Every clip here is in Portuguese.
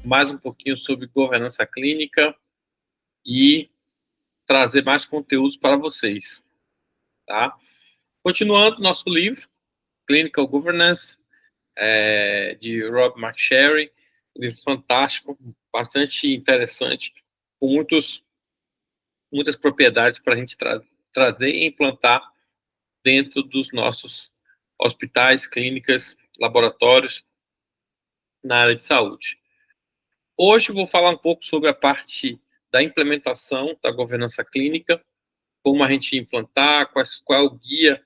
mais um pouquinho sobre governança clínica e trazer mais conteúdos para vocês, tá? Continuando nosso livro, Clinical Governance, de Rob McSherry, um livro fantástico, bastante interessante, com muitas propriedades para a gente trazer e implantar dentro dos nossos hospitais, clínicas, laboratórios na área de saúde. Hoje eu vou falar um pouco sobre a parte da implementação da governança clínica, como a gente implantar, qual é o guia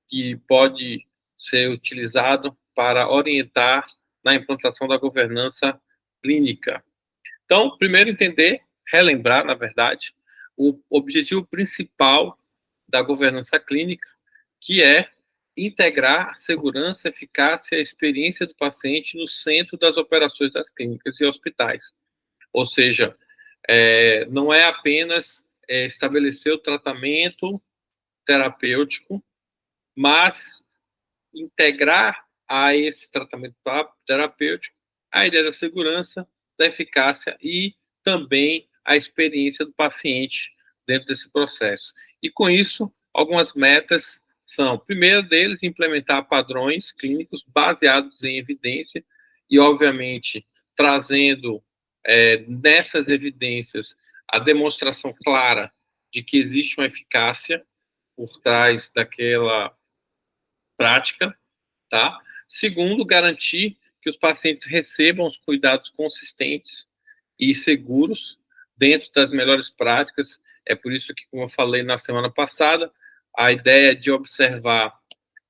que pode ser utilizado para orientar na implantação da governança clínica. Então, primeiro relembrar, na verdade, o objetivo principal da governança clínica, que é integrar segurança, eficácia e experiência do paciente no centro das operações das clínicas e hospitais. Ou seja, não é apenas estabelecer o tratamento terapêutico, mas integrar a esse tratamento terapêutico a ideia da segurança, da eficácia e também a experiência do paciente dentro desse processo. E com isso, algumas metas são, primeiro deles, implementar padrões clínicos baseados em evidência e, obviamente, trazendo nessas evidências a demonstração clara de que existe uma eficácia por trás daquela prática, tá? Segundo, garantir que os pacientes recebam os cuidados consistentes e seguros dentro das melhores práticas. É por isso que, como eu falei na semana passada, a ideia de observar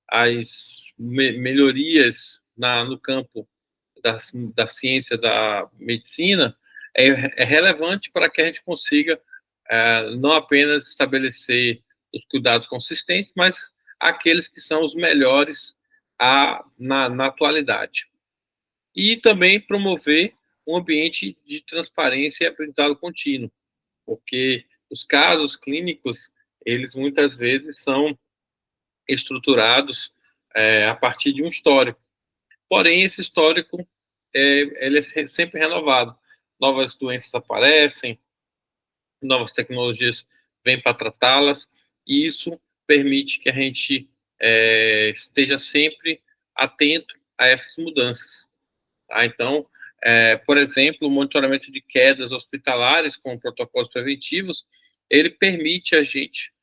as melhorias no campo da ciência da medicina é relevante para que a gente consiga não apenas estabelecer os cuidados consistentes, mas aqueles que são os melhores na atualidade. E também promover um ambiente de transparência e aprendizado contínuo, porque os casos clínicos, eles muitas vezes são estruturados a partir de um histórico. Porém, esse histórico ele é sempre renovado. Novas doenças aparecem, novas tecnologias vêm para tratá-las, e isso permite que a gente esteja sempre atento a essas mudanças. Tá? Então, por exemplo, o monitoramento de quedas hospitalares com protocolos preventivos, ele permite a gente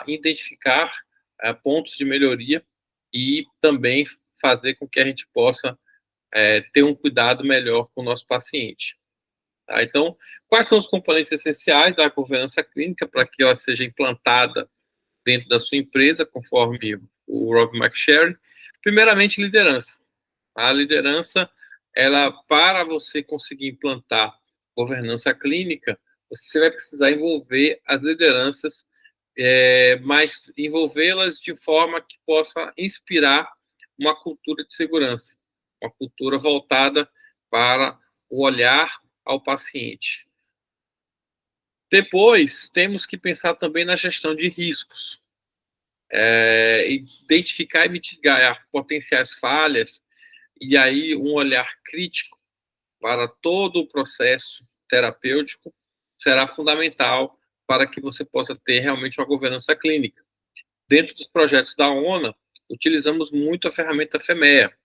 identificar pontos de melhoria e também fazer com que a gente possa ter um cuidado melhor com o nosso paciente. Tá? Então, quais são os componentes essenciais da governança clínica para que ela seja implantada dentro da sua empresa, conforme o Rob McSherry? Primeiramente, liderança. A liderança, para você conseguir implantar governança clínica, você vai precisar envolver as lideranças, mas envolvê-las de forma que possa inspirar uma cultura de segurança, uma cultura voltada para o olhar ao paciente. Depois, temos que pensar também na gestão de riscos, identificar e mitigar potenciais falhas, e aí um olhar crítico para todo o processo terapêutico será fundamental para que você possa ter realmente uma governança clínica. Dentro dos projetos da ONA, utilizamos muito a ferramenta FEMEA,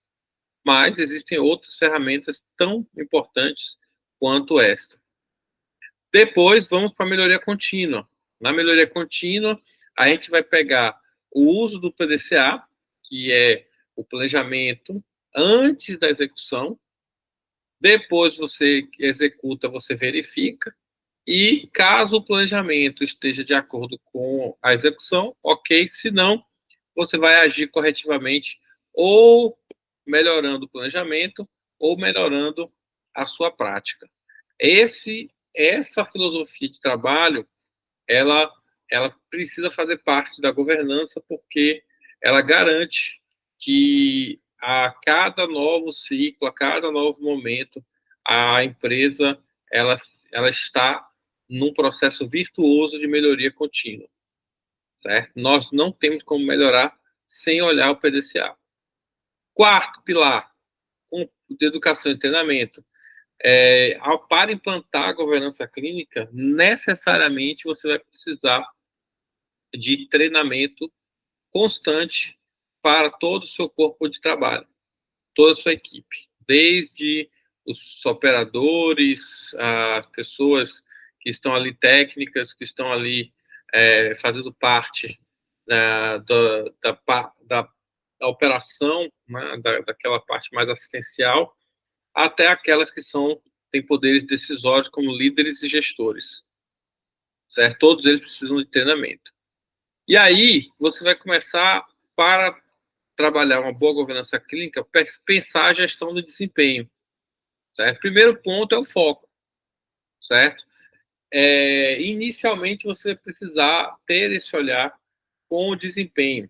mas existem outras ferramentas tão importantes quanto esta. Depois, vamos para a melhoria contínua. Na melhoria contínua, a gente vai pegar o uso do PDCA, que é o planejamento antes da execução. Depois você executa, você verifica. E caso o planejamento esteja de acordo com a execução, ok. Se não, você vai agir corretivamente, ou melhorando o planejamento, ou melhorando a sua prática. Essa filosofia de trabalho, ela precisa fazer parte da governança, porque ela garante que a cada novo ciclo, a cada novo momento, a empresa ela está num processo virtuoso de melhoria contínua. Certo? Nós não temos como melhorar sem olhar o PDCA. Quarto pilar, de educação e treinamento. Para implantar a governança clínica, necessariamente você vai precisar de treinamento constante para todo o seu corpo de trabalho, toda a sua equipe, desde os operadores, as pessoas que estão ali técnicas, que estão ali fazendo parte da operação, né, daquela parte mais assistencial, até aquelas que têm poderes decisórios como líderes e gestores, certo? Todos eles precisam de treinamento. E aí, você vai começar, para trabalhar uma boa governança clínica, pensar a gestão do desempenho, certo? Primeiro ponto é o foco, certo? Inicialmente, você vai precisar ter esse olhar com o desempenho.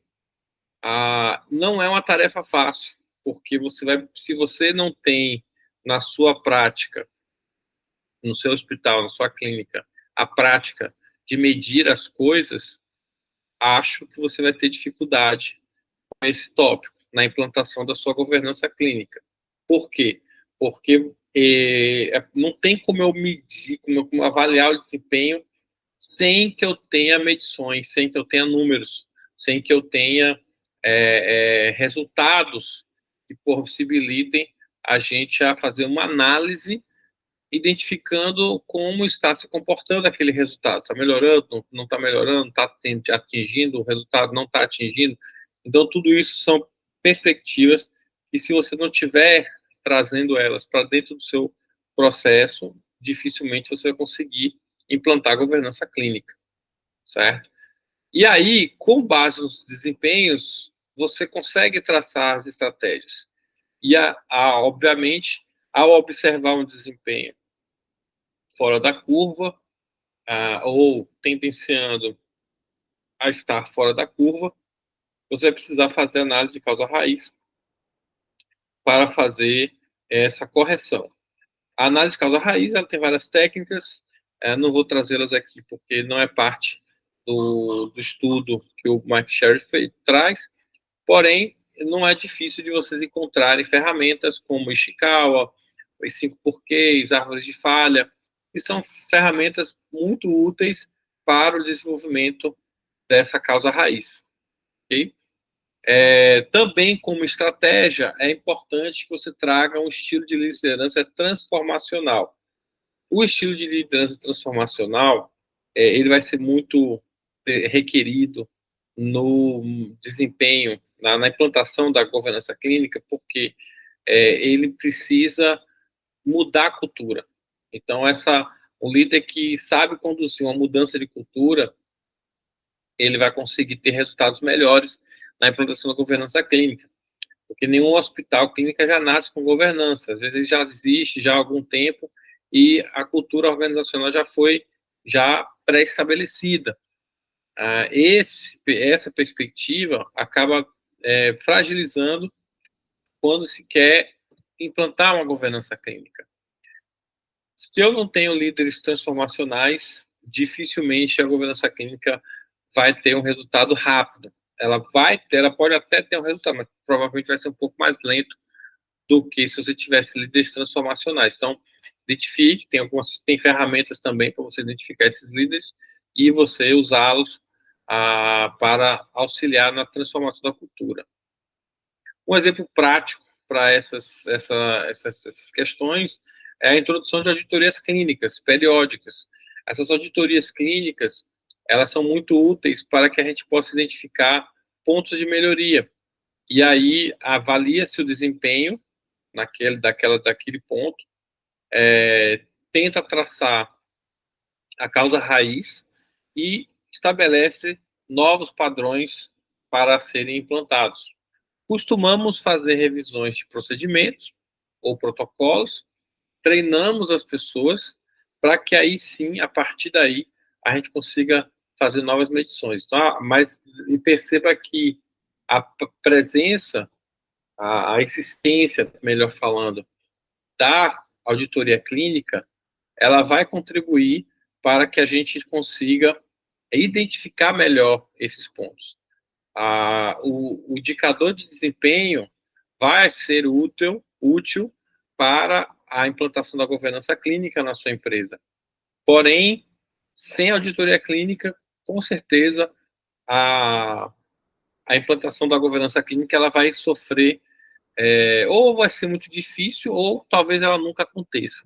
Não é uma tarefa fácil, porque se você não tem na sua prática, no seu hospital, na sua clínica, a prática de medir as coisas, acho que você vai ter dificuldade com esse tópico na implantação da sua governança clínica. Por quê? Porque não tem como eu medir, como eu avaliar o desempenho sem que eu tenha medições, sem que eu tenha números, sem que eu tenha resultados que possibilitem a gente a fazer uma análise identificando como está se comportando aquele resultado. Está melhorando, não está melhorando, está atingindo o resultado, não está atingindo. Então, tudo isso são perspectivas que, se você não tiver trazendo elas para dentro do seu processo, dificilmente você vai conseguir implantar a governança clínica, certo? E aí, com base nos desempenhos, você consegue traçar as estratégias. E, obviamente, ao observar um desempenho fora da curva, ou tendenciando a estar fora da curva, você vai precisar fazer análise de causa raiz para fazer essa correção. A análise de causa raiz, ela tem várias técnicas, não vou trazê-las aqui porque não é parte do estudo que o Mike Sherry traz, porém, não é difícil de vocês encontrarem ferramentas como Ishikawa, os 5 porquês, árvores de falha, que são ferramentas muito úteis para o desenvolvimento dessa causa raiz. Okay? Também, como estratégia, é importante que você traga um estilo de liderança transformacional. O estilo de liderança transformacional, ele vai ser muito requerido no desempenho, na implantação da governança clínica, porque ele precisa mudar a cultura. Então, o líder que sabe conduzir uma mudança de cultura, ele vai conseguir ter resultados melhores na implantação da governança clínica, porque nenhum hospital clínica já nasce com governança, às vezes ele já existe já há algum tempo e a cultura organizacional já foi pré-estabelecida. Essa perspectiva acaba fragilizando quando se quer implantar uma governança clínica. Se eu não tenho líderes transformacionais, dificilmente a governança clínica vai ter um resultado rápido. Ela pode até ter um resultado, mas provavelmente vai ser um pouco mais lento do que se você tivesse líderes transformacionais. Então, identifique, tem ferramentas também para você identificar esses líderes e você usá-los para auxiliar na transformação da cultura. Um exemplo prático para essas questões é a introdução de auditorias clínicas periódicas. Essas auditorias clínicas, elas são muito úteis para que a gente possa identificar pontos de melhoria. E aí avalia-se o desempenho daquele ponto, tenta traçar a causa raiz e estabelece novos padrões para serem implantados. Costumamos fazer revisões de procedimentos ou protocolos, treinamos as pessoas para que aí sim, a partir daí, a gente consiga fazer novas medições. Tá? Mas perceba que a presença, a existência, melhor falando, da auditoria clínica, ela vai contribuir para que a gente consiga identificar melhor esses pontos. O indicador de desempenho vai ser útil para a implantação da governança clínica na sua empresa. Porém, sem auditoria clínica, com certeza, a implantação da governança clínica ela vai sofrer, ou vai ser muito difícil, ou talvez ela nunca aconteça.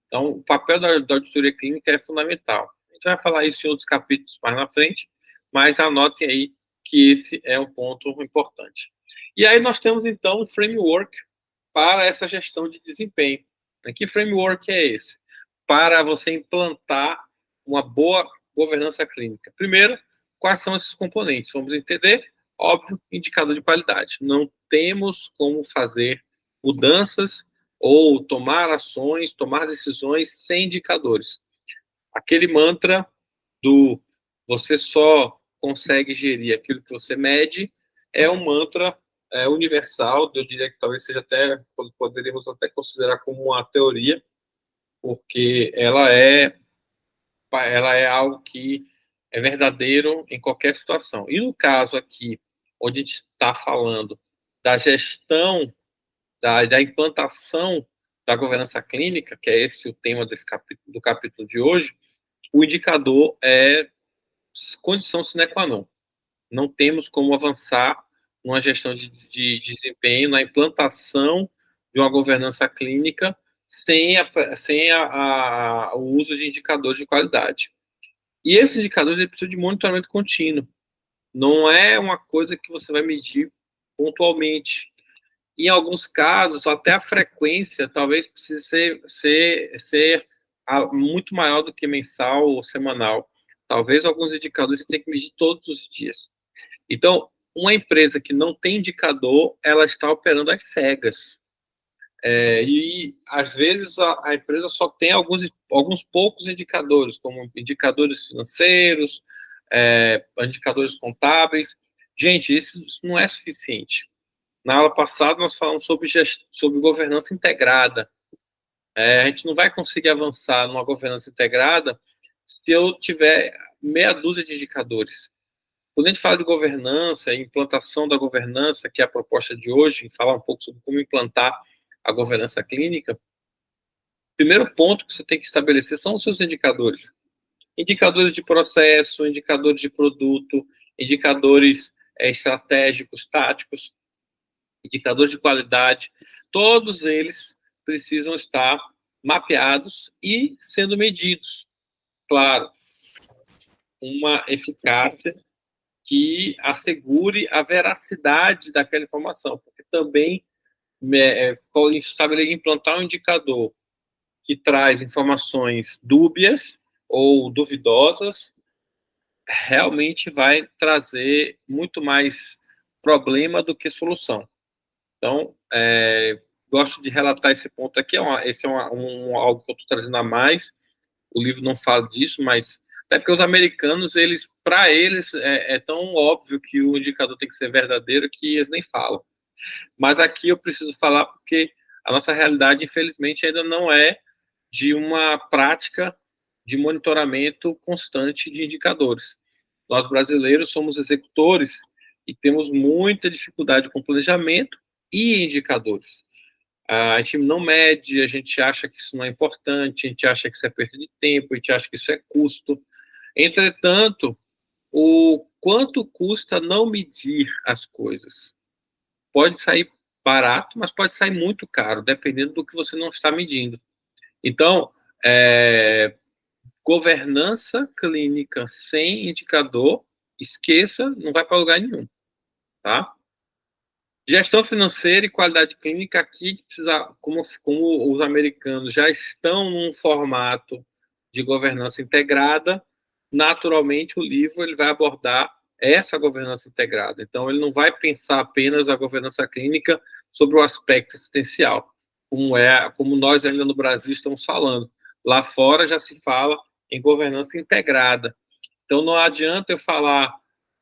Então, o papel da auditoria clínica é fundamental. A gente vai falar isso em outros capítulos mais na frente, mas anotem aí que esse é um ponto importante. E aí nós temos, então, um framework para essa gestão de desempenho. Que framework é esse? Para você implantar uma boa governança clínica. Primeiro, quais são esses componentes? Vamos entender, óbvio, indicador de qualidade. Não temos como fazer mudanças ou tomar ações, tomar decisões sem indicadores. Aquele mantra do você só consegue gerir aquilo que você mede é um mantra universal, eu diria que talvez seja até, poderíamos até considerar como uma teoria, porque ela é algo que é verdadeiro em qualquer situação. E no caso aqui, onde a gente está falando da gestão, da implantação da governança clínica, que é esse o tema do capítulo de hoje, o indicador é condição sine qua non. Não temos como avançar numa gestão de desempenho, na implantação de uma governança clínica sem o uso de indicadores de qualidade. E esses indicadores precisam de monitoramento contínuo. Não é uma coisa que você vai medir pontualmente. Em alguns casos, até a frequência talvez precise ser muito maior do que mensal ou semanal. Talvez alguns indicadores você tenha que medir todos os dias. Então, uma empresa que não tem indicador, ela está operando às cegas. E, às vezes, a empresa só tem alguns poucos indicadores, como indicadores financeiros, indicadores contábeis. Gente, isso não é suficiente. Na aula passada, nós falamos sobre governança integrada. A gente não vai conseguir avançar numa governança integrada se eu tiver meia dúzia de indicadores. Quando a gente fala de governança, implantação da governança, que é a proposta de hoje, falar um pouco sobre como implantar a governança clínica, o primeiro ponto que você tem que estabelecer são os seus indicadores. Indicadores de processo, indicadores de produto, indicadores estratégicos, táticos, indicadores de qualidade, todos eles precisam estar mapeados e sendo medidos. Claro, uma eficácia que assegure a veracidade daquela informação, porque também implantar um indicador que traz informações dúbias ou duvidosas realmente vai trazer muito mais problema do que solução. Então, gosto de relatar esse ponto aqui, esse é algo que eu estou trazendo a mais, o livro não fala disso, mas até porque os americanos, para eles, é tão óbvio que o indicador tem que ser verdadeiro que eles nem falam. Mas aqui eu preciso falar porque a nossa realidade, infelizmente, ainda não é de uma prática de monitoramento constante de indicadores. Nós, brasileiros, somos executores e temos muita dificuldade com planejamento e indicadores. A gente não mede, a gente acha que isso não é importante, a gente acha que isso é perda de tempo, a gente acha que isso é custo. Entretanto, o quanto custa não medir as coisas? Pode sair barato, mas pode sair muito caro, dependendo do que você não está medindo. Então, governança clínica sem indicador, esqueça, não vai para lugar nenhum, tá? Gestão financeira e qualidade clínica aqui precisa, como os americanos já estão num formato de governança integrada, naturalmente o livro ele vai abordar essa governança integrada. Então, ele não vai pensar apenas a governança clínica sobre o aspecto assistencial, como nós ainda no Brasil estamos falando. Lá fora já se fala em governança integrada. Então, não adianta eu falar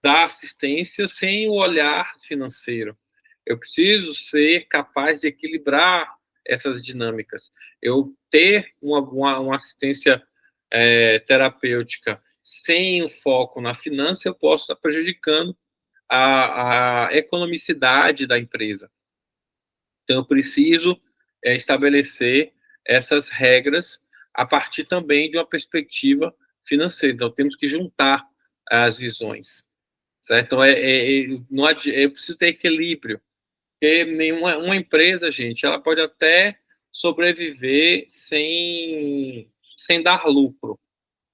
da assistência sem o olhar financeiro. Eu preciso ser capaz de equilibrar essas dinâmicas. Eu ter uma assistência terapêutica sem o foco na finança, eu posso estar prejudicando a economicidade da empresa. Então, eu preciso estabelecer essas regras a partir também de uma perspectiva financeira. Então, temos que juntar as visões, certo? Então, não eu preciso ter equilíbrio, porque uma empresa, gente, ela pode até sobreviver sem dar lucro,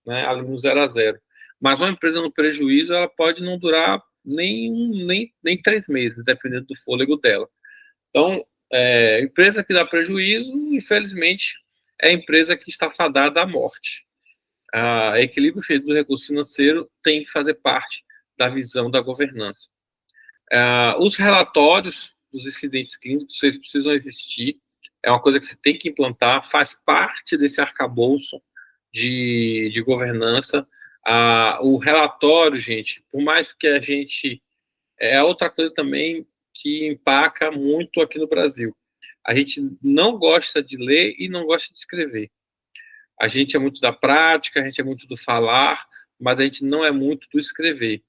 né, ali no 0 a 0. Mas uma empresa no prejuízo, ela pode não durar nem 3 meses, dependendo do fôlego dela. Então, empresa que dá prejuízo, infelizmente, é a empresa que está fadada à morte. A equilíbrio do recurso financeiro tem que fazer parte da visão da governança. Os relatórios dos incidentes clínicos, eles precisam existir, é uma coisa que você tem que implantar, faz parte desse arcabouço de governança. O relatório, gente, por mais que a gente... É outra coisa também que empaca muito aqui no Brasil. A gente não gosta de ler e não gosta de escrever. A gente é muito da prática, a gente é muito do falar, mas a gente não é muito do escrever.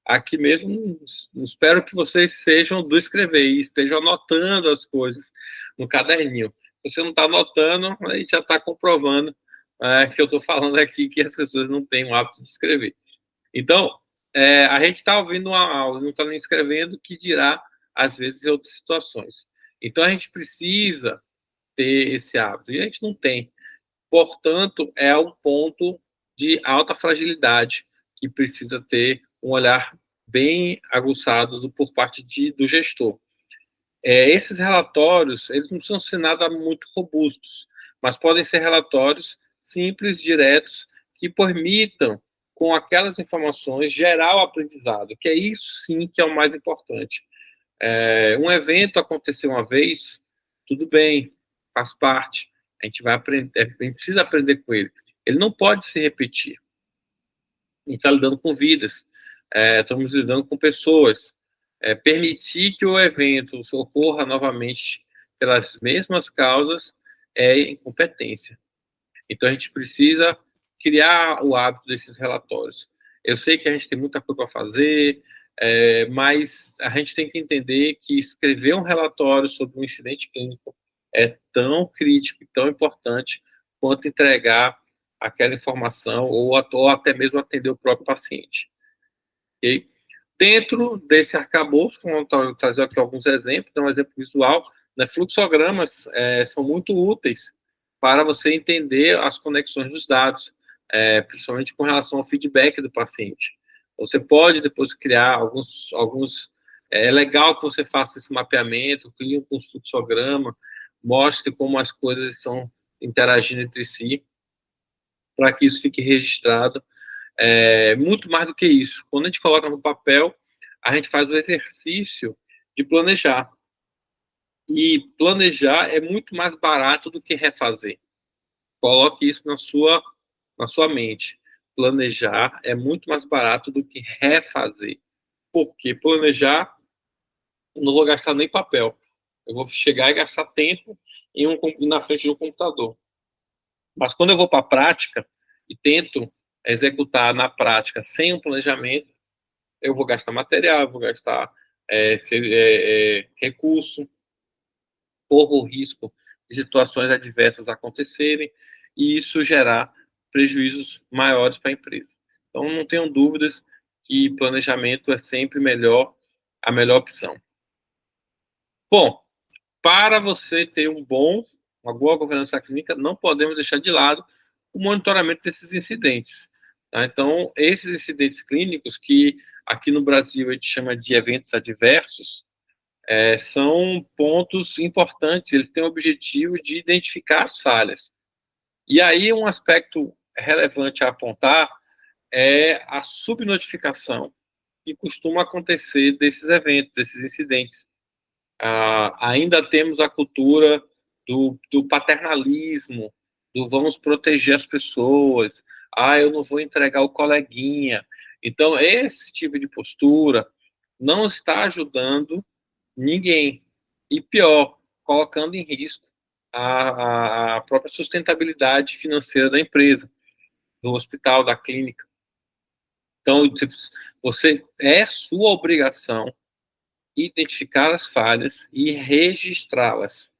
Aqui mesmo, espero que vocês sejam do escrever e estejam anotando as coisas no caderninho. Se você não está anotando, a gente já está comprovando que eu estou falando aqui que as pessoas não têm o hábito de escrever. Então, a gente está ouvindo uma aula, não está nem escrevendo, que dirá, às vezes, em outras situações. Então, a gente precisa ter esse hábito, e a gente não tem. Portanto, é um ponto de alta fragilidade que precisa ter um olhar bem aguçado por parte do gestor. Esses relatórios, eles não precisam ser nada muito robustos, mas podem ser relatórios simples, diretos, que permitam, com aquelas informações, gerar o aprendizado, que é isso sim que é o mais importante. Um evento aconteceu uma vez, tudo bem, faz parte, a gente vai aprender, a gente precisa aprender com ele. Ele não pode se repetir. A gente está lidando com vidas, estamos lidando com pessoas. Permitir que o evento ocorra novamente pelas mesmas causas é incompetência. Então, a gente precisa criar o hábito desses relatórios. Eu sei que a gente tem muita coisa para fazer, mas a gente tem que entender que escrever um relatório sobre um incidente clínico é tão crítico e tão importante quanto entregar aquela informação ou até mesmo atender o próprio paciente. Okay? Dentro desse arcabouço, vamos trazer aqui alguns exemplos, então um exemplo visual, né, fluxogramas são muito úteis para você entender as conexões dos dados, principalmente com relação ao feedback do paciente. Você pode depois criar alguns é legal que você faça esse mapeamento, crie um fluxograma, mostre como as coisas estão interagindo entre si, para que isso fique registrado. Muito mais do que isso. Quando a gente coloca no papel, a gente faz o exercício de planejar. E planejar é muito mais barato do que refazer. Coloque isso na sua mente. Planejar é muito mais barato do que refazer. Porque planejar, eu não vou gastar nem papel. Eu vou chegar e gastar tempo na frente do computador. Mas quando eu vou para a prática e tento executar na prática sem um planejamento, eu vou gastar material, eu vou gastar recurso, corro o risco de situações adversas acontecerem e isso gerar prejuízos maiores para a empresa. Então, não tenham dúvidas que planejamento é sempre a melhor opção. Bom, para você ter uma boa governança clínica, não podemos deixar de lado o monitoramento desses incidentes. Tá? Então, esses incidentes clínicos, que aqui no Brasil a gente chama de eventos adversos, são pontos importantes, eles têm o objetivo de identificar as falhas. E aí, um aspecto relevante a apontar é a subnotificação que costuma acontecer desses eventos, desses incidentes. Ainda temos a cultura do paternalismo, do vamos proteger as pessoas, eu não vou entregar o coleguinha. Então, esse tipo de postura não está ajudando ninguém. E pior, colocando em risco a própria sustentabilidade financeira da empresa, do hospital, da clínica. Então, é sua obrigação identificar as falhas e registrá-las.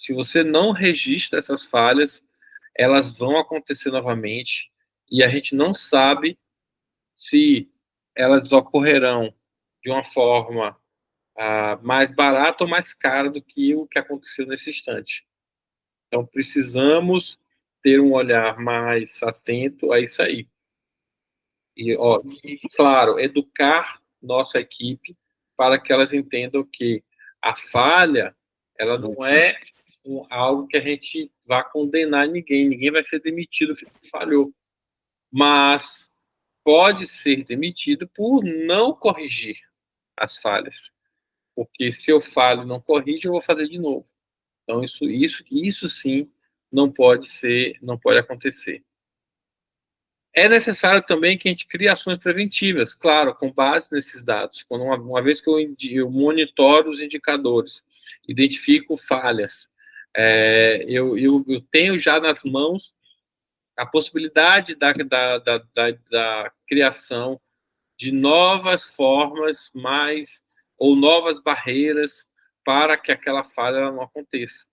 Se você não registra essas falhas, elas vão acontecer novamente e a gente não sabe se elas ocorrerão de uma forma mais barata ou mais cara do que o que aconteceu nesse instante. Então, precisamos ter um olhar mais atento a isso aí. E, claro, educar nossa equipe para que elas entendam que a falha, ela não é algo que a gente vá condenar ninguém vai ser demitido porque falhou, mas pode ser demitido por não corrigir as falhas, porque se eu falho e não corrijo, eu vou fazer de novo. Então, isso sim não pode acontecer. É necessário também que a gente crie ações preventivas, claro, com base nesses dados. Quando uma vez que eu monitoro os indicadores, identifico falhas, eu tenho já nas mãos a possibilidade da criação de novas formas ou novas barreiras para que aquela falha não aconteça.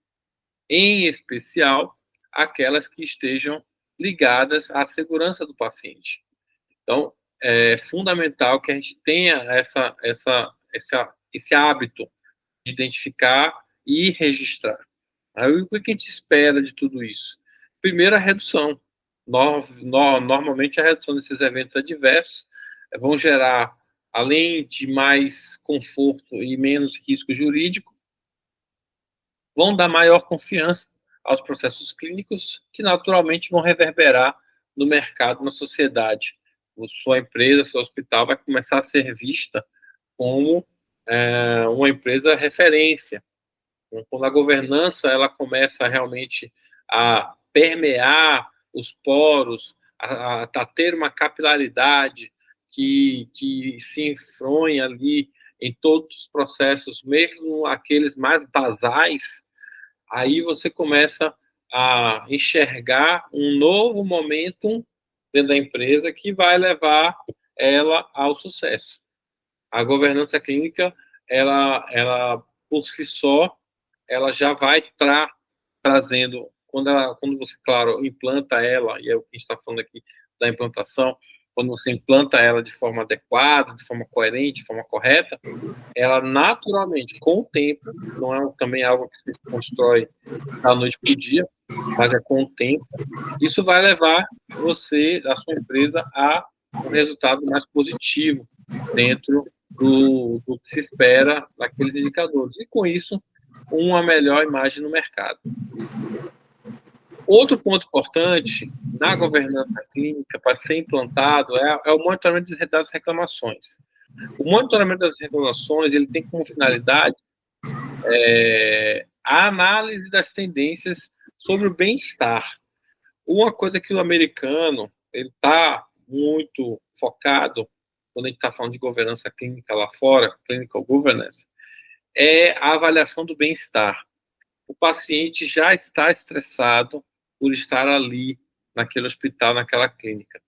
Em especial, aquelas que estejam ligadas à segurança do paciente. Então, é fundamental que a gente tenha esse hábito de identificar e registrar. Aí, o que a gente espera de tudo isso? Primeiro, a redução. Normalmente, a redução desses eventos adversos vão gerar, além de mais conforto e menos risco jurídico, vão dar maior confiança aos processos clínicos, que naturalmente vão reverberar no mercado, na sociedade. Sua empresa, seu hospital vai começar a ser vista como uma empresa referência. Então, quando a governança ela começa realmente a permear os poros, a ter uma capilaridade que se enfronha ali em todos os processos, mesmo aqueles mais basais, aí você começa a enxergar um novo momento dentro da empresa que vai levar ela ao sucesso. A governança clínica, ela por si só, ela já vai trazendo, quando você, claro, implanta ela, e é o que a gente está falando aqui da implantação, quando você implanta ela de forma adequada, de forma coerente, de forma correta, ela naturalmente, com o tempo, não é também algo que se constrói da noite para o dia, mas é com o tempo, isso vai levar a sua empresa, a um resultado mais positivo dentro do que se espera daqueles indicadores. E com isso, uma melhor imagem no mercado. Outro ponto importante na governança clínica para ser implantado é o monitoramento das reclamações. O monitoramento das reclamações ele tem como finalidade a análise das tendências sobre o bem-estar. Uma coisa que o americano ele está muito focado, quando a gente está falando de governança clínica lá fora, clinical governance, é a avaliação do bem-estar. O paciente já está estressado por estar ali, naquele hospital, naquela clínica.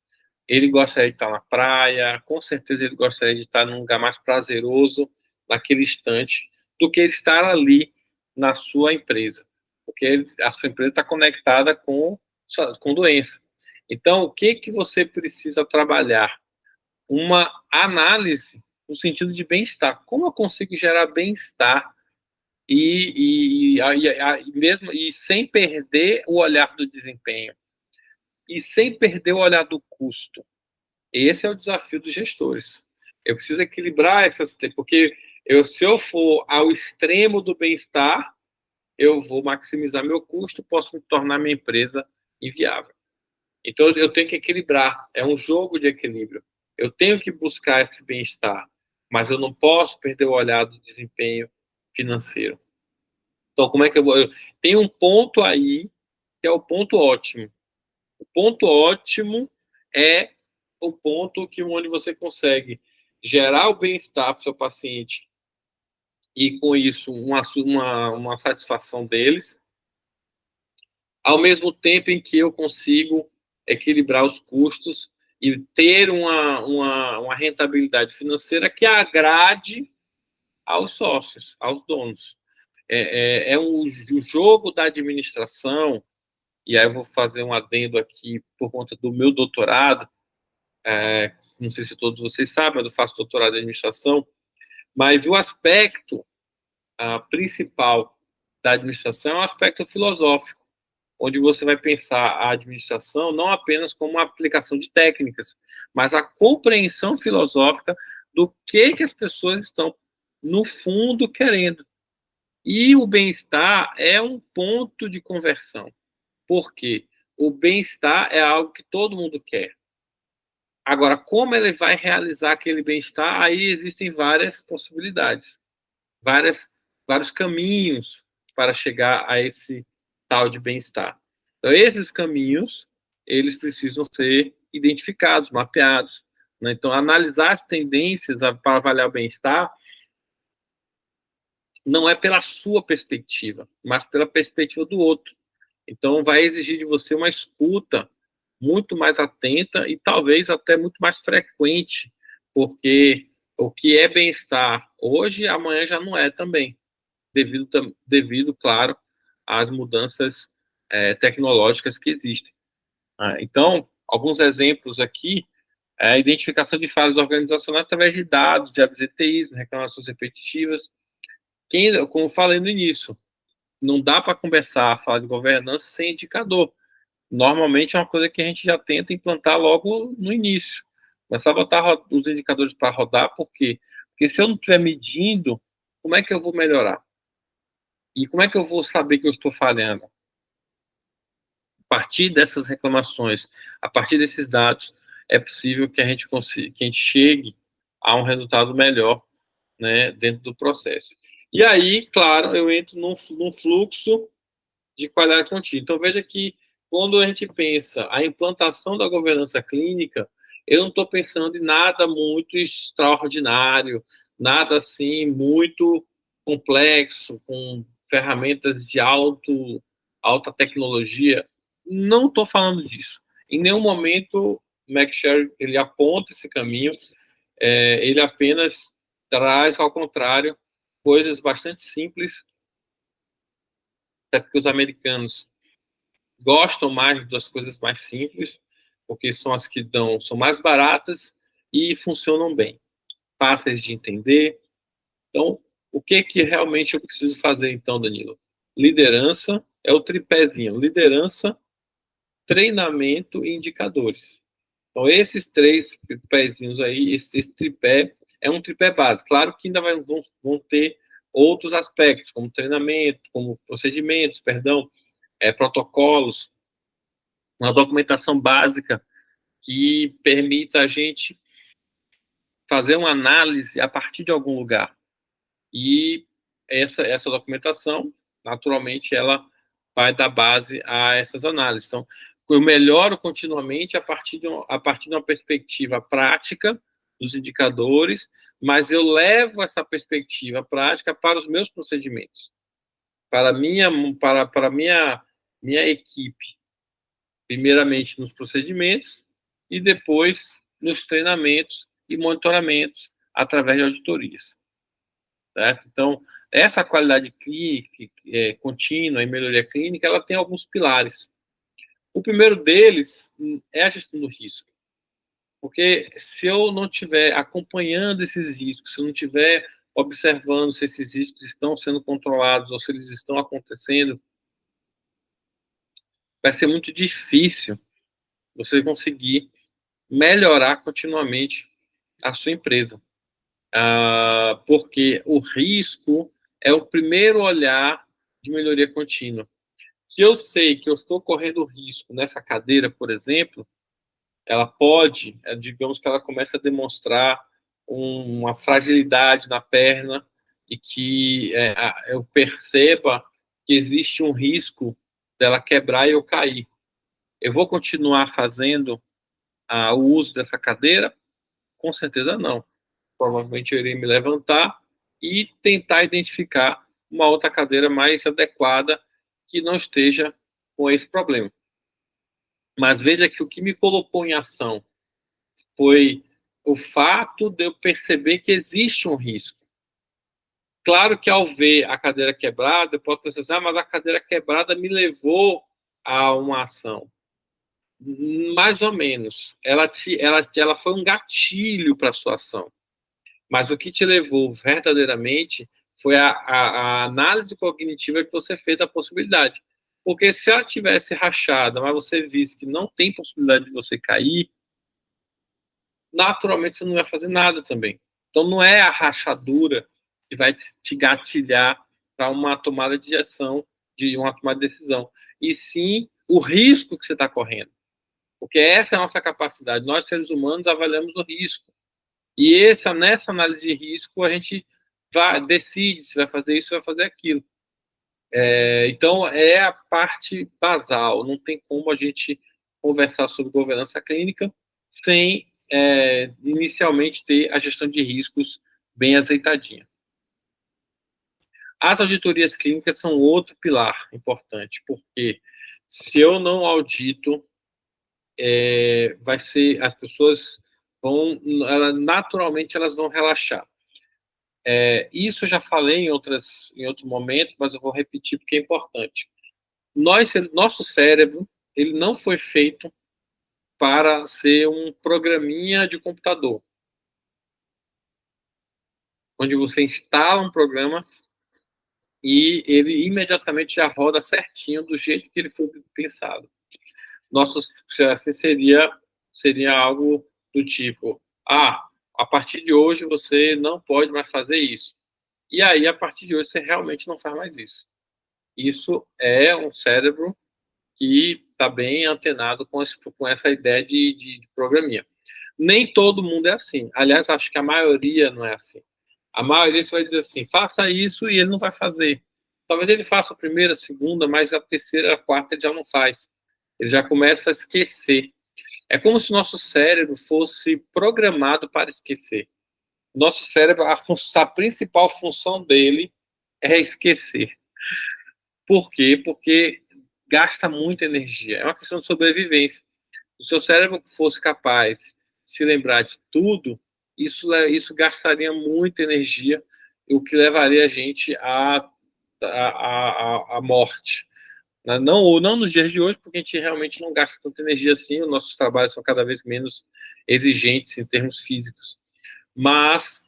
Ele gostaria de estar na praia, com certeza ele gostaria de estar num lugar mais prazeroso naquele instante do que estar ali na sua empresa, porque a sua empresa está conectada com doença. Então, o que você precisa trabalhar? Uma análise no sentido de bem-estar. Como eu consigo gerar bem-estar mesmo sem perder o olhar do desempenho e sem perder o olhar do custo? Esse é o desafio dos gestores. Eu preciso equilibrar porque se eu for ao extremo do bem-estar, eu vou maximizar meu custo, posso me tornar minha empresa inviável. Então, eu tenho que equilibrar. É um jogo de equilíbrio. Eu tenho que buscar esse bem-estar, mas eu não posso perder o olhar do desempenho financeiro. Então, como é que eu vou? Tem um ponto aí que é o ponto ótimo. O ponto ótimo é o ponto onde você consegue gerar o bem-estar para o seu paciente e, com isso, uma satisfação deles, ao mesmo tempo em que eu consigo equilibrar os custos e ter uma rentabilidade financeira que agrade aos sócios, aos donos. o jogo da administração, e aí eu vou fazer um adendo aqui por conta do meu doutorado, não sei se todos vocês sabem, mas eu faço doutorado em administração, mas o aspecto principal da administração é o aspecto filosófico, onde você vai pensar a administração não apenas como uma aplicação de técnicas, mas a compreensão filosófica do que as pessoas estão, no fundo, querendo. E o bem-estar é um ponto de conversão, porque o bem-estar é algo que todo mundo quer. Agora, como ele vai realizar aquele bem-estar, aí existem várias possibilidades, vários caminhos para chegar a esse tal de bem-estar. Então, esses caminhos, eles precisam ser identificados, mapeados, né? Então, analisar as tendências para avaliar o bem-estar não é pela sua perspectiva, mas pela perspectiva do outro. Então, vai exigir de você uma escuta muito mais atenta e talvez até muito mais frequente, porque o que é bem-estar hoje, amanhã já não é também, devido, claro, às mudanças tecnológicas que existem. Então, alguns exemplos aqui, a identificação de falhas organizacionais através de dados, de absenteísmo, reclamações repetitivas. Como eu falei no início, não dá para falar de governança sem indicador. Normalmente é uma coisa que a gente já tenta implantar logo no início. Começar a botar os indicadores para rodar, por quê? Porque se eu não estiver medindo, como é que eu vou melhorar? E como é que eu vou saber que eu estou falhando? A partir dessas reclamações, a partir desses dados, é possível que a gente consiga, que a gente chegue a um resultado melhor, né, dentro do processo. E aí, claro, eu entro num fluxo de qualidade contínua. Então, veja que quando a gente pensa a implantação da governança clínica, eu não estou pensando em nada muito extraordinário, nada assim muito complexo, com ferramentas de alta tecnologia. Não estou falando disso. Em nenhum momento, McSherry ele aponta esse caminho, ele apenas traz, ao contrário, coisas bastante simples, até porque os americanos gostam mais das coisas mais simples, porque são as que são mais baratas e funcionam bem, fáceis de entender. Então, o que realmente eu preciso fazer, então, Danilo? Liderança é o tripézinho: liderança, treinamento e indicadores. Então, esses três tripézinhos aí, esse tripé é um tripé básico. Claro que ainda vão ter outros aspectos, como treinamento, como procedimentos, protocolos, uma documentação básica que permita a gente fazer uma análise a partir de algum lugar. E essa documentação, naturalmente, ela vai dar base a essas análises. Então, eu melhoro continuamente a partir de uma perspectiva prática dos indicadores, mas eu levo essa perspectiva prática para os meus procedimentos, para minha equipe, primeiramente nos procedimentos e depois nos treinamentos e monitoramentos através de auditorias. Certo? Então, essa qualidade clínica, contínua e melhoria clínica, ela tem alguns pilares. O primeiro deles é a gestão do risco. Porque se eu não estiver acompanhando esses riscos, se eu não estiver observando se esses riscos estão sendo controlados ou se eles estão acontecendo, vai ser muito difícil você conseguir melhorar continuamente a sua empresa. Porque o risco é o primeiro olhar de melhoria contínua. Se eu sei que eu estou correndo risco nessa cadeira, por exemplo, ela pode, digamos que ela começa a demonstrar uma fragilidade na perna e que eu perceba que existe um risco dela quebrar e eu cair. Eu vou continuar fazendo o uso dessa cadeira? Com certeza não. Provavelmente eu irei me levantar e tentar identificar uma outra cadeira mais adequada que não esteja com esse problema. Mas veja que o que me colocou em ação foi o fato de eu perceber que existe um risco. Claro que ao ver a cadeira quebrada, eu posso pensar assim, mas a cadeira quebrada me levou a uma ação. Mais ou menos. Ela foi um gatilho para a sua ação. Mas o que te levou verdadeiramente foi a análise cognitiva que você fez da possibilidade. Porque se ela tivesse rachada, mas você visse que não tem possibilidade de você cair, naturalmente você não vai fazer nada também. Então não é a rachadura que vai te gatilhar para uma tomada de ação, de uma tomada de decisão, e sim o risco que você está correndo. Porque essa é a nossa capacidade. Nós, seres humanos, avaliamos o risco. E nessa análise de risco, a gente decide se vai fazer isso ou vai fazer aquilo. Então, é a parte basal. Não tem como a gente conversar sobre governança clínica sem, inicialmente, ter a gestão de riscos bem azeitadinha. As auditorias clínicas são outro pilar importante, porque se eu não audito, vai ser, as pessoas naturalmente elas vão relaxar. Isso eu já falei em outro momento, mas eu vou repetir porque é importante. Nosso cérebro, ele não foi feito para ser um programinha de computador, onde você instala um programa e ele imediatamente já roda certinho do jeito que ele foi pensado. Assim seria algo do tipo, a partir de hoje você não pode mais fazer isso. E aí, a partir de hoje, você realmente não faz mais isso. Isso é um cérebro que está bem antenado com essa ideia de programinha. Nem todo mundo é assim. Aliás, acho que a maioria não é assim. A maioria você vai dizer assim, faça isso e ele não vai fazer. Talvez ele faça a primeira, a segunda, mas a terceira, a quarta ele já não faz. Ele já começa a esquecer. É como se o nosso cérebro fosse programado para esquecer. Nosso cérebro, a principal função dele é esquecer. Por quê? Porque gasta muita energia. É uma questão de sobrevivência. Se o seu cérebro fosse capaz de se lembrar de tudo, isso gastaria muita energia, o que levaria a gente à morte. Não nos dias de hoje, porque a gente realmente não gasta tanta energia assim, os nossos trabalhos são cada vez menos exigentes em termos físicos. Mas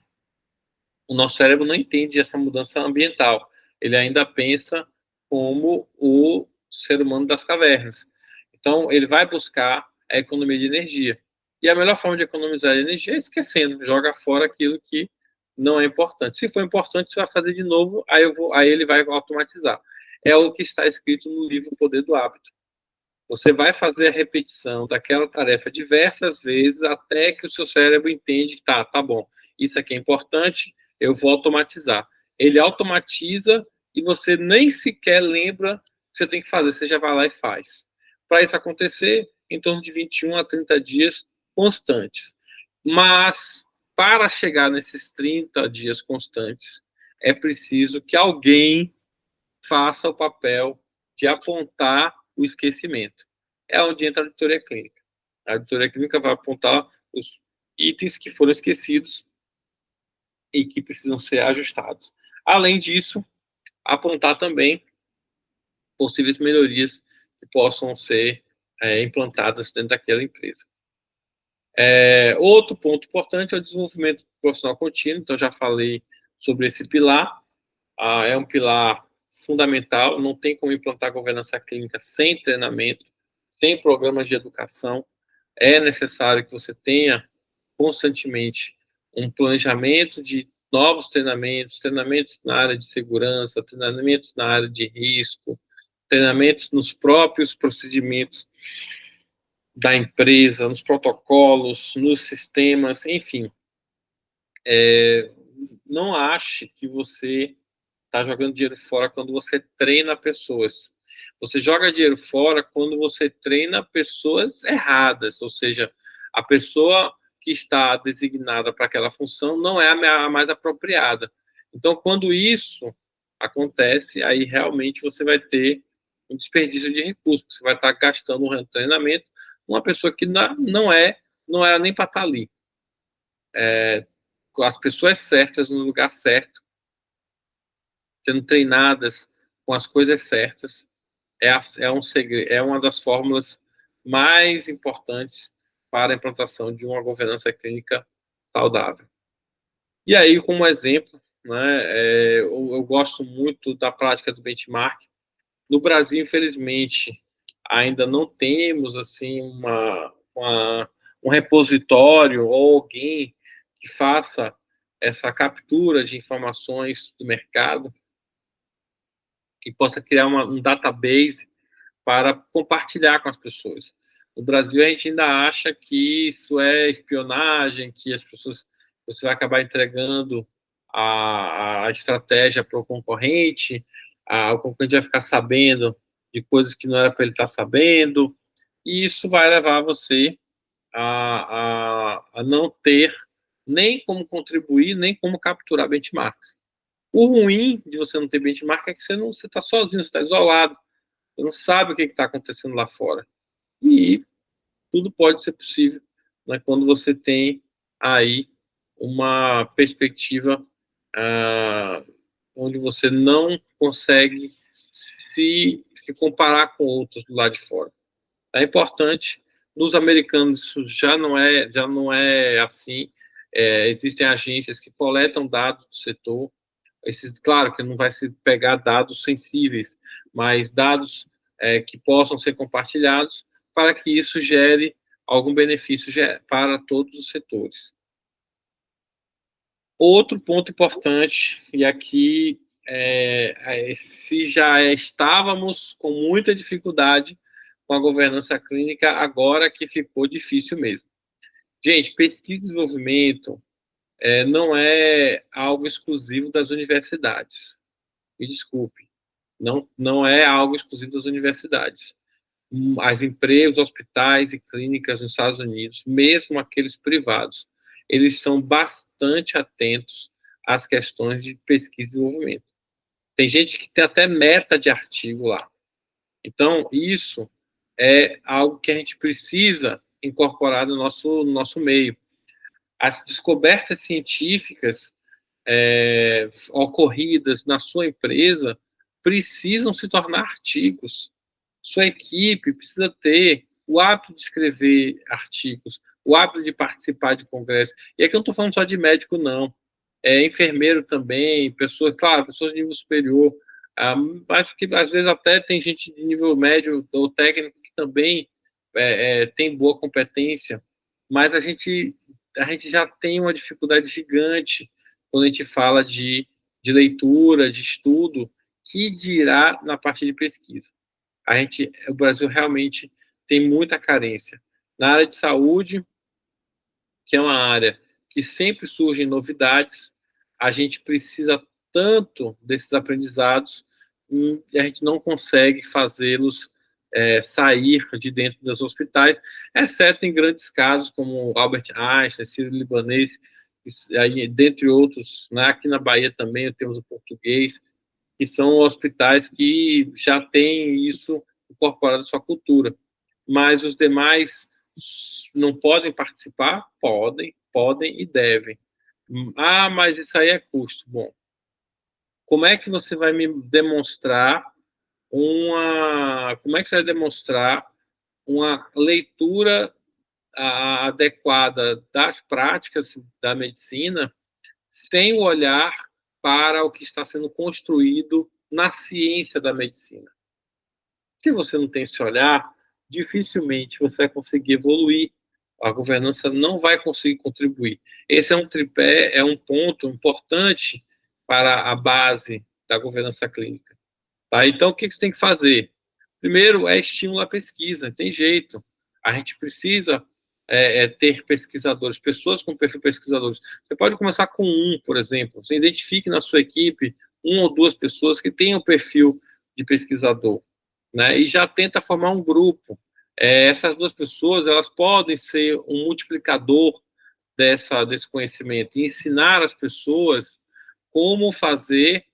o nosso cérebro não entende essa mudança ambiental. Ele ainda pensa como o ser humano das cavernas. Então, ele vai buscar a economia de energia. E a melhor forma de economizar energia é esquecendo, joga fora aquilo que não é importante. Se for importante, você vai fazer de novo, aí ele vai automatizar. É o que está escrito no livro O Poder do Hábito. Você vai fazer a repetição daquela tarefa diversas vezes até que o seu cérebro entende que tá bom, isso aqui é importante, eu vou automatizar. Ele automatiza e você nem sequer lembra que você tem que fazer, você já vai lá e faz. Para isso acontecer, em torno de 21 a 30 dias constantes. Mas, para chegar nesses 30 dias constantes, é preciso que alguém faça o papel de apontar o esquecimento. É onde entra a auditoria clínica. A auditoria clínica vai apontar os itens que foram esquecidos e que precisam ser ajustados. Além disso, apontar também possíveis melhorias que possam ser implantadas dentro daquela empresa. Outro ponto importante é o desenvolvimento profissional contínuo. Então, já falei sobre esse pilar. É um pilar fundamental. Não tem como implantar governança clínica sem treinamento, sem programas de educação. É necessário que você tenha constantemente um planejamento de novos treinamentos, treinamentos na área de segurança, treinamentos na área de risco, treinamentos nos próprios procedimentos da empresa, nos protocolos, nos sistemas, enfim. Não ache que você está jogando dinheiro fora quando você treina pessoas. Você joga dinheiro fora quando você treina pessoas erradas, ou seja, a pessoa que está designada para aquela função não é a mais apropriada. Então, quando isso acontece, aí realmente você vai ter um desperdício de recursos. Você vai estar gastando um treinamento uma pessoa que não era nem para estar ali. As pessoas certas no lugar certo sendo treinadas com as coisas certas, é uma das fórmulas mais importantes para a implantação de uma governança clínica saudável. E aí, como exemplo, né, eu gosto muito da prática do benchmark. No Brasil, infelizmente, ainda não temos assim um repositório ou alguém que faça essa captura de informações do mercado, que possa criar um database para compartilhar com as pessoas. No Brasil, a gente ainda acha que isso é espionagem, que as pessoas, você vai acabar entregando a estratégia para o concorrente vai ficar sabendo de coisas que não era para ele estar sabendo, e isso vai levar você a não ter nem como contribuir, nem como capturar benchmarks. O ruim de você não ter benchmark é que você está sozinho, você está isolado, você não sabe o que está acontecendo lá fora. E tudo pode ser possível, né, quando você tem aí uma perspectiva onde você não consegue se comparar com outros do lado de fora. É importante. Nos americanos isso já não é assim. Existem agências que coletam dados do setor. Claro que não vai se pegar dados sensíveis, mas dados que possam ser compartilhados para que isso gere algum benefício para todos os setores. Outro ponto importante, e aqui se já estávamos com muita dificuldade com a governança clínica, agora que ficou difícil mesmo. Gente, pesquisa e desenvolvimento não é algo exclusivo das universidades. Me desculpe, não é algo exclusivo das universidades. As empresas, hospitais e clínicas nos Estados Unidos, mesmo aqueles privados, eles são bastante atentos às questões de pesquisa e desenvolvimento. Tem gente que tem até meta de artigo lá. Então, isso é algo que a gente precisa incorporar no nosso meio. As descobertas científicas ocorridas na sua empresa precisam se tornar artigos. Sua equipe precisa ter o hábito de escrever artigos, o hábito de participar de congressos. E aqui eu não estou falando só de médico, não. Enfermeiro também, pessoas de nível superior, mas que às vezes até tem gente de nível médio ou técnico que também tem boa competência, mas a gente já tem uma dificuldade gigante quando a gente fala de leitura, de estudo, que dirá na parte de pesquisa. O Brasil realmente tem muita carência. Na área de saúde, que é uma área que sempre surgem novidades, a gente precisa tanto desses aprendizados e a gente não consegue fazê-los sair de dentro dos hospitais, exceto em grandes casos como Albert Einstein, Sírio-Libanês, dentre outros, né? Aqui na Bahia também temos o português, que são hospitais que já têm isso incorporado à sua cultura. Mas os demais não podem participar? Podem e devem. Mas isso aí é custo. Bom, como é que você vai me demonstrar uma leitura adequada das práticas da medicina sem o olhar para o que está sendo construído na ciência da medicina? Se você não tem esse olhar, dificilmente você vai conseguir evoluir. A governança não vai conseguir contribuir. Esse é um tripé, é um ponto importante para a base da governança clínica. Tá? Então, o que você tem que fazer? Primeiro, é estimular a pesquisa. Tem jeito. A gente precisa ter pesquisadores, pessoas com perfil pesquisadores. Você pode começar com por exemplo. Você identifique na sua equipe 1 ou 2 pessoas que tenham o perfil de pesquisador, né? E já tenta formar um grupo. Essas 2 pessoas, elas podem ser um multiplicador desse conhecimento e ensinar as pessoas como fazer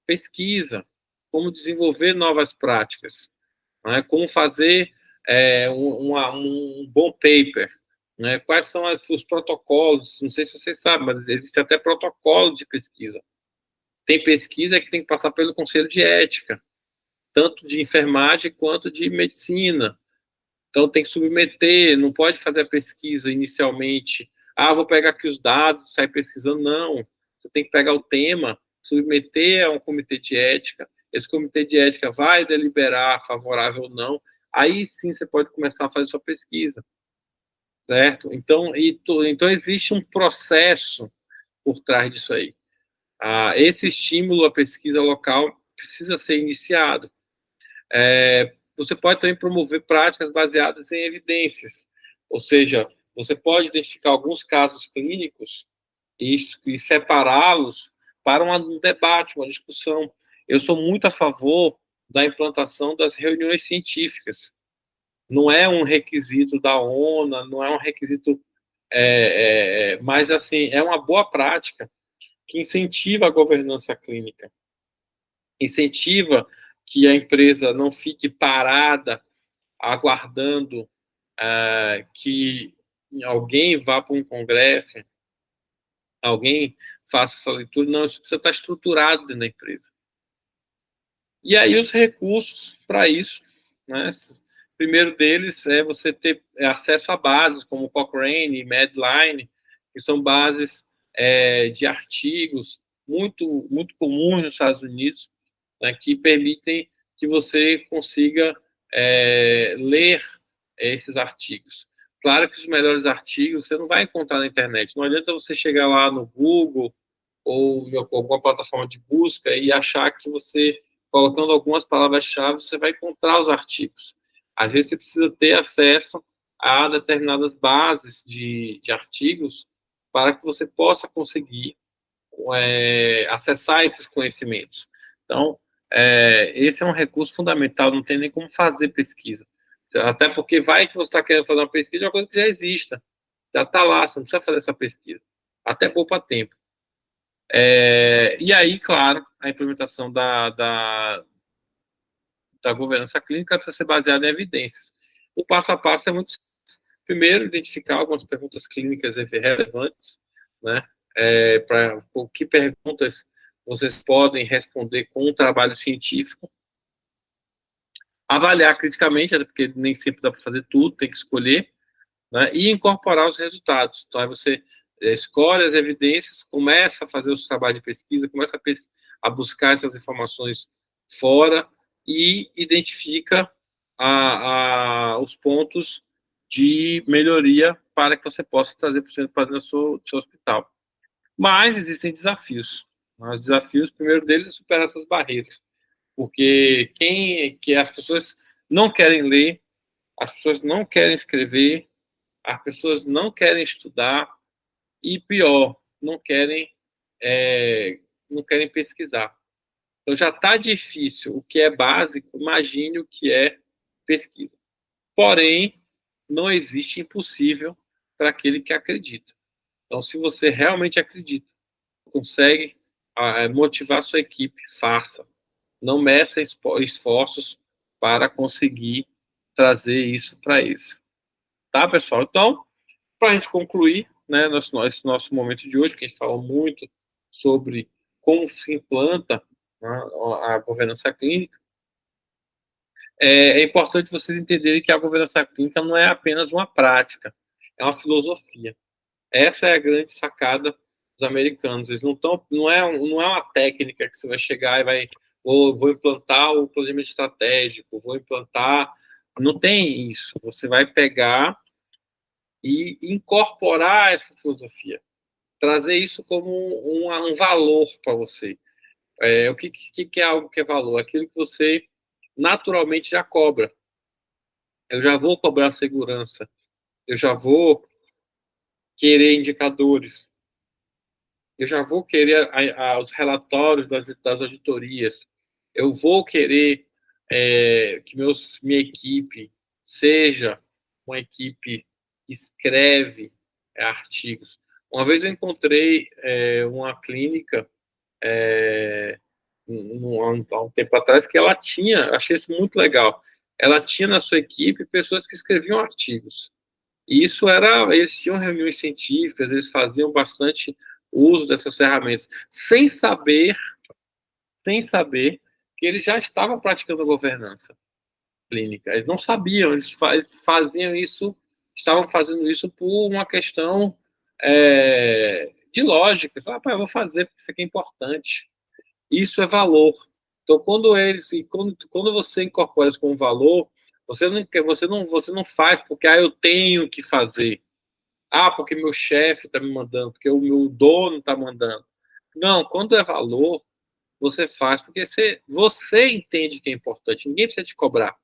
pesquisa, como desenvolver novas práticas, né? Como fazer um bom paper, né? Quais são os protocolos? Não sei se vocês sabem, mas existe até protocolo de pesquisa. Tem pesquisa que tem que passar pelo conselho de ética, tanto de enfermagem quanto de medicina. Então, tem que submeter, não pode fazer a pesquisa inicialmente. Vou pegar aqui os dados, sair pesquisando. Não. Você tem que pegar o tema, submeter a um comitê de ética. Esse comitê de ética vai deliberar favorável ou não. Aí sim você pode começar a fazer sua pesquisa. Certo? Então existe um processo por trás disso aí. Esse estímulo à pesquisa local precisa ser iniciado. Você pode também promover práticas baseadas em evidências, ou seja, você pode identificar alguns casos clínicos e separá-los para um debate, uma discussão. Eu sou muito a favor da implantação das reuniões científicas. Não é um requisito da ONU, não é um requisito, mas assim, é uma boa prática que incentiva a governança clínica, incentiva que a empresa não fique parada aguardando que alguém vá para um congresso, alguém faça essa leitura. Não, isso precisa estar estruturado dentro da empresa. E aí os recursos para isso, né? O primeiro deles é você ter acesso a bases como Cochrane e Medline, que são bases de artigos muito, muito comuns nos Estados Unidos, né, que permitem que você consiga ler esses artigos. Claro que os melhores artigos você não vai encontrar na internet. Não adianta você chegar lá no Google ou em alguma plataforma de busca e achar que você, colocando algumas palavras-chave, você vai encontrar os artigos. Às vezes você precisa ter acesso a determinadas bases de artigos para que você possa conseguir acessar esses conhecimentos. Então, esse é um recurso fundamental, não tem nem como fazer pesquisa. Até porque vai que você está querendo fazer uma pesquisa de uma coisa que já exista. Já está lá, você não precisa fazer essa pesquisa. Até poupa tempo. E aí, claro, a implementação da governança clínica precisa ser baseada em evidências. O passo a passo é muito simples. Primeiro, identificar algumas perguntas clínicas relevantes, né? Para o que perguntas vocês podem responder com um trabalho científico. Avaliar criticamente, porque nem sempre dá para fazer tudo, tem que escolher, né? E incorporar os resultados. Então, aí você escolhe as evidências, começa a fazer os trabalhos de pesquisa, começa a buscar essas informações fora e identifica os pontos de melhoria para que você possa trazer para o seu hospital. Mas existem desafios. Os desafios, o primeiro deles é superar essas barreiras. Porque as pessoas não querem ler, as pessoas não querem escrever, as pessoas não querem estudar e, pior, não querem pesquisar. Então, já está difícil o que é básico, imagine o que é pesquisa. Porém, não existe impossível para aquele que acredita. Então, se você realmente acredita, consegue motivar sua equipe, faça. Não meça esforços para conseguir trazer isso para eles. Tá, pessoal? Então, para a gente concluir, né, esse nosso momento de hoje, que a gente falou muito sobre como se implanta, né, a governança clínica, é importante vocês entenderem que a governança clínica não é apenas uma prática, é uma filosofia. Essa é a grande sacada dos americanos. Eles não é uma técnica que você vai chegar e vou implantar o planejamento estratégico, vou implantar. Não tem isso. Você vai pegar e incorporar essa filosofia, trazer isso como um valor para você. O que é algo que é valor? Aquilo que você naturalmente já cobra. Eu já vou cobrar segurança, eu já vou querer indicadores, eu já vou querer os relatórios das auditorias, eu vou querer que minha equipe seja uma equipe que escreve artigos. Uma vez eu encontrei uma clínica há um tempo atrás que ela tinha, achei isso muito legal, ela tinha na sua equipe pessoas que escreviam artigos. E eles tinham reuniões científicas, eles faziam bastante uso dessas ferramentas, sem saber sem saber que eles já estavam praticando governança clínica. Eles não sabiam, eles faziam isso, estavam fazendo isso por uma questão de lógica. Falaram, eu vou fazer porque isso aqui é importante. Isso é valor. Então, quando você incorpora isso como valor, você não faz porque eu tenho que fazer. Porque meu chefe está me mandando, porque o meu dono está mandando. Não, quando é valor, você faz porque você entende que é importante. Ninguém precisa te cobrar.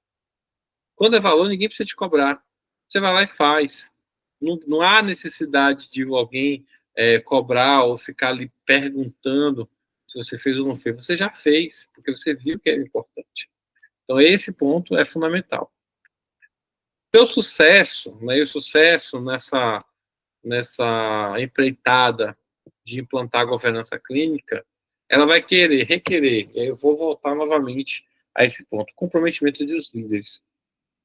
Quando é valor, ninguém precisa te cobrar. Você vai lá e faz. Não há necessidade de alguém cobrar ou ficar ali perguntando se você fez ou não fez. Você já fez, porque você viu que é importante. Então, esse ponto é fundamental. O sucesso, né, o sucesso nessa empreitada de implantar a governança clínica, ela vai requerer, eu vou voltar novamente a esse ponto, comprometimento dos líderes.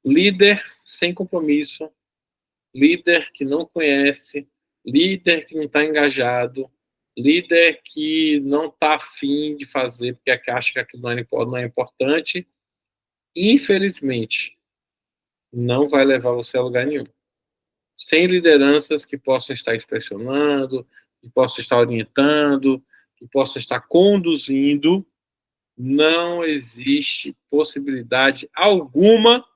Líder sem compromisso, líder que não conhece, líder que não está engajado, líder que não está afim de fazer porque acha que aquilo não é importante, infelizmente, não vai levar você a lugar nenhum. Sem lideranças que possam estar inspecionando, que possam estar orientando, que possam estar conduzindo, não existe possibilidade alguma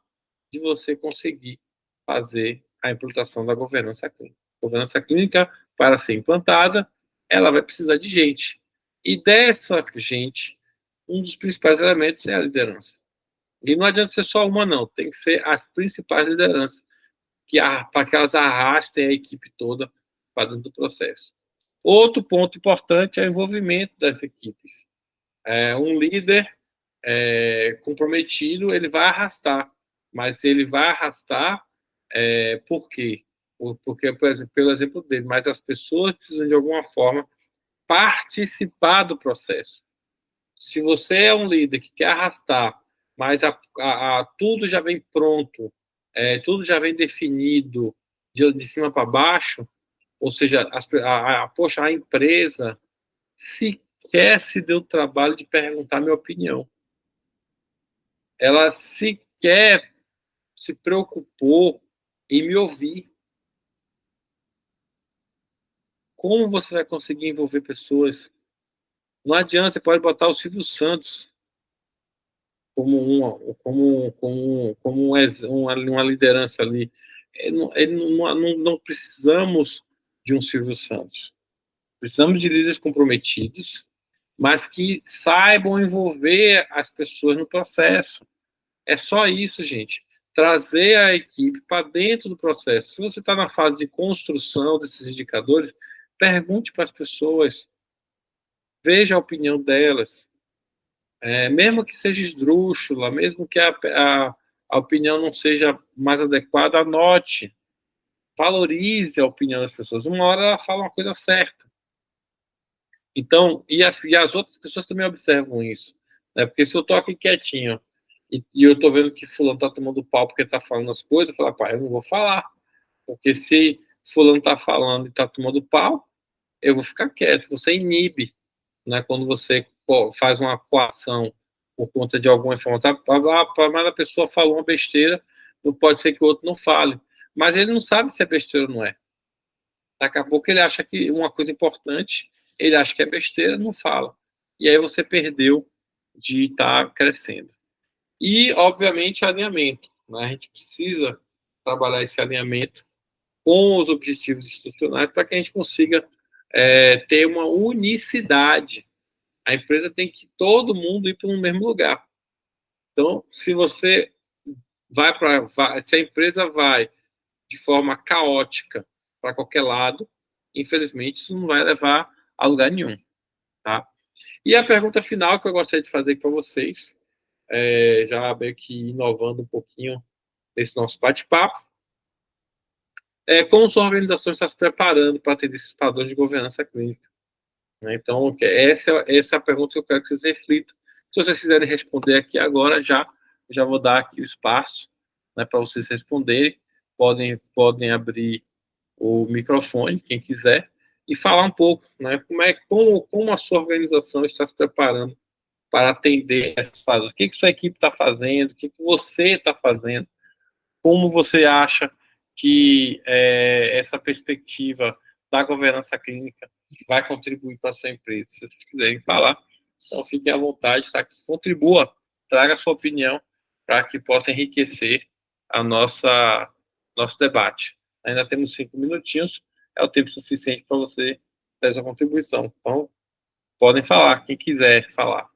de você conseguir fazer a implantação da governança clínica. A governança clínica, para ser implantada, ela vai precisar de gente. E dessa gente, um dos principais elementos é a liderança. E não adianta ser só uma, não. Tem que ser as principais lideranças, para que elas arrastem a equipe toda para dentro do processo. Outro ponto importante é o envolvimento das equipes. Um líder comprometido, ele vai arrastar, mas ele vai arrastar por quê? Porque, por exemplo, pelo exemplo dele, mas as pessoas precisam de alguma forma participar do processo. Se você é um líder que quer arrastar, mas tudo já vem pronto, tudo já vem definido de cima para baixo, ou seja, poxa, a empresa sequer se deu o trabalho de perguntar a minha opinião. Ela sequer se preocupou em me ouvir. Como você vai conseguir envolver pessoas? Não adianta, você pode botar o Silvio Santos como uma liderança ali. Não precisamos de um Silvio Santos. Precisamos de líderes comprometidos, mas que saibam envolver as pessoas no processo. É só isso, gente. Trazer a equipe para dentro do processo. Se você está na fase de construção desses indicadores, pergunte para as pessoas, veja a opinião delas. Mesmo que seja esdrúxula, mesmo que a opinião não seja mais adequada, anote. Valorize a opinião das pessoas. Uma hora ela fala uma coisa certa. Então, e as outras pessoas também observam isso. Né? Porque se eu estou aqui quietinho e eu estou vendo que fulano está tomando pau porque está falando as coisas, eu falo, eu não vou falar. Porque se fulano está falando e está tomando pau, eu vou ficar quieto. Você inibe, né? Quando você faz uma coação por conta de alguma informação. Mas a pessoa falou uma besteira, não pode ser que o outro não fale. Mas ele não sabe se é besteira ou não é. Daqui a pouco ele acha que uma coisa importante, ele acha que é besteira, não fala. E aí você perdeu de estar crescendo. E, obviamente, alinhamento. Né? A gente precisa trabalhar esse alinhamento com os objetivos institucionais para que a gente consiga ter uma unicidade. A empresa tem que todo mundo ir para o mesmo lugar. Então, se você se a empresa vai de forma caótica para qualquer lado, infelizmente isso não vai levar a lugar nenhum, tá? E a pergunta final que eu gostaria de fazer para vocês, já meio que inovando um pouquinho nesse nosso bate-papo, como sua organização está se preparando para atender esses padrões de governança clínica? Né? Então, essa é a pergunta que eu quero que vocês reflitam. Se vocês quiserem responder aqui agora, já vou dar aqui o espaço, né, para vocês responderem. Podem abrir o microfone, quem quiser, e falar um pouco, né, como a sua organização está se preparando para atender essas fases. O que sua equipe está fazendo? O que você está fazendo? Como você acha que essa perspectiva da governança clínica vai contribuir para a sua empresa? Se vocês quiserem falar, então fiquem à vontade, tá? Contribua, traga a sua opinião para que possa enriquecer a nosso debate. Ainda temos 5 minutinhos, é o tempo suficiente para você ter essa contribuição. Então, podem falar, quem quiser falar.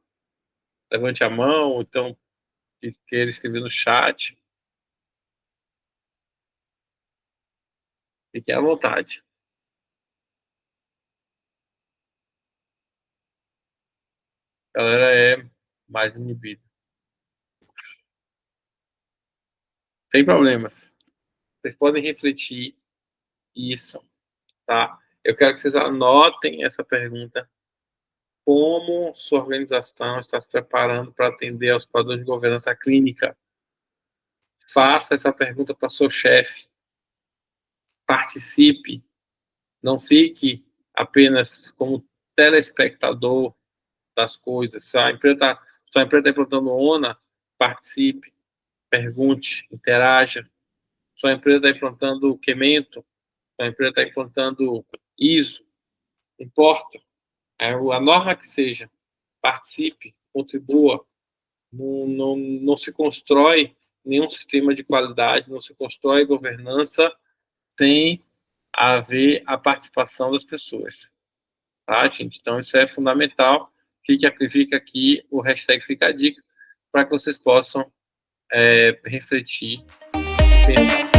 Levante a mão, então, queira escrever no chat. Fiquem à vontade. A galera é mais inibida. Sem problemas. Vocês podem refletir isso, tá? Eu quero que vocês anotem essa pergunta. Como sua organização está se preparando para atender aos padrões de governança clínica? Faça essa pergunta para o seu chefe. Participe. Não fique apenas como telespectador das coisas. Se a empresa está implantando ONA, participe, pergunte, interaja. Sua empresa está implantando Qmento, sua empresa está implantando ISO, importa. A norma que seja, participe, contribua. Não se constrói nenhum sistema de qualidade, não se constrói governança sem haver a participação das pessoas. Tá, gente? Então, isso é fundamental. Fica aqui o hashtag Fica a Dica, para que vocês possam refletir e pensar.